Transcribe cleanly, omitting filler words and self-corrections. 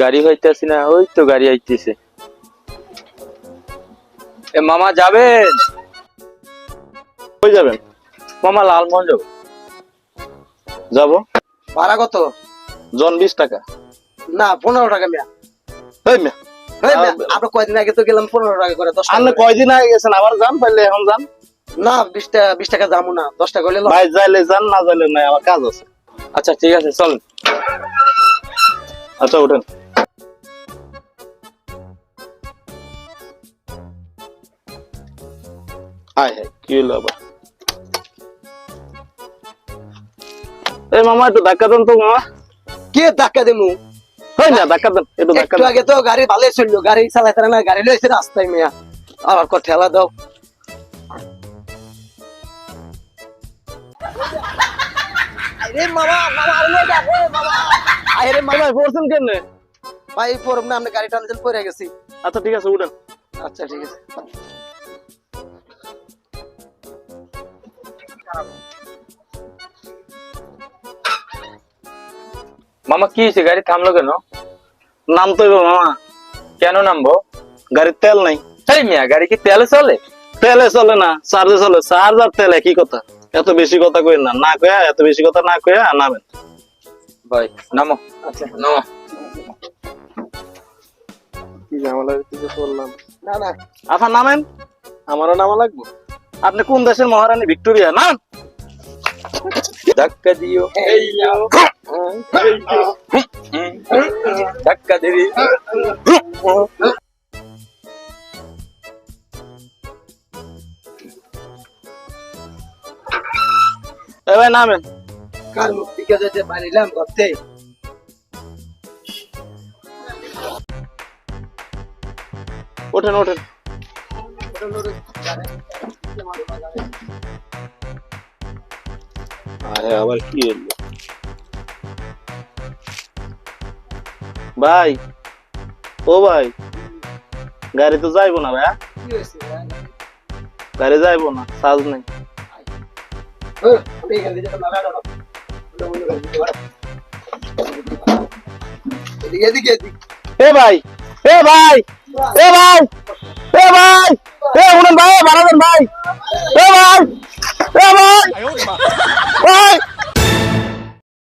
গাড়ি হইতেছি না, ওই তো গাড়ি আইতেছে। এ মামা যাবেন? কই যাবেন? মামা লালমোহন যাবো। যাবো। ভাড়া কত? জন 20 টাকা। না 15 টাকা মিয়া। এই মিয়া, আমরা কয়দিন আগে তো গেলাম 15 টাকা করে, 10 টাকা আপনি করে। কয়দিন আগে গেছেন, আবার যান, পারলে এখন যান। না 20 টাকা যাবো না, 10 টাকা হইলে ভাই যাইলে যান, না যাইলে নাই, আমার কাজ আছে। আচ্ছা ঠিক আছে, চল। আচ্ছা উঠেন। হাই হাই, কি হলো আবার? এই মামা একটু ধাক্কা দেন তো মামা। কে ধাক্কা দেমু? হয় না, ধাক্কা দেন, একটু ধাক্কা একটু দেন। আগে তো গাড়ি ভালোই চললো, গাড়ি চালাইতে না, গাড়ি লইছে রাস্তায় মিয়া। আবার কো ঠেলা দাও। আরে মামা, মামা আরে যা রে মামা। আরে মামা ভাই পড়ছেন কেমনে? ভাই পরম না, আমরা গাড়ি টানতে পড়ে গেছি। আচ্ছা ঠিক আছে, উঠেন। আচ্ছা ঠিক আছে। মামা কি হয়েছে, গাড়ি থামলো কেন? নাম তো মামা। কেন নামবো? গাড়ির তেল নাই। এই মিয়া, গাড়ি কি তেলে চলে? তেলে চলে না, চার্জে চলে। চার্জ আর তেল একই কথা। এত বেশি কথা কই না, না কয়া, এত বেশি কথা না কয়া নামেন। ভাই নামো। আচ্ছা নামো। কি ঝামেলা হইতেছে বললাম। না না আচ্ছা নামেন, আমারও নামা লাগবো। আপনি কোন দেশের মহারানী ভিক্টোরিয়া? না ধাক্কা দিও, এইয়ো ধাক্কা দিবি। এ ভাই নামেন। কার মুখ থেকে যেতে পারিলাম করতে। ওঠেন ওঠেন। আরে আবার কি হলো? ভাই, ও ভাই, গাড়ি তো যাইবো না ভাই। কি হইছে ভাই? গাড়ি যাইবো না, চার্জ নেই। আমি এখান থেকে যেতে না দাও। এদিকে এদিকে এদিকে। এ ভাই, এ ভাই, এ ভাই, এ ভাই, এ শুনেন ভাই, ভাড়া দেন ভাই। এ ভাই, এ ভাই, ভাই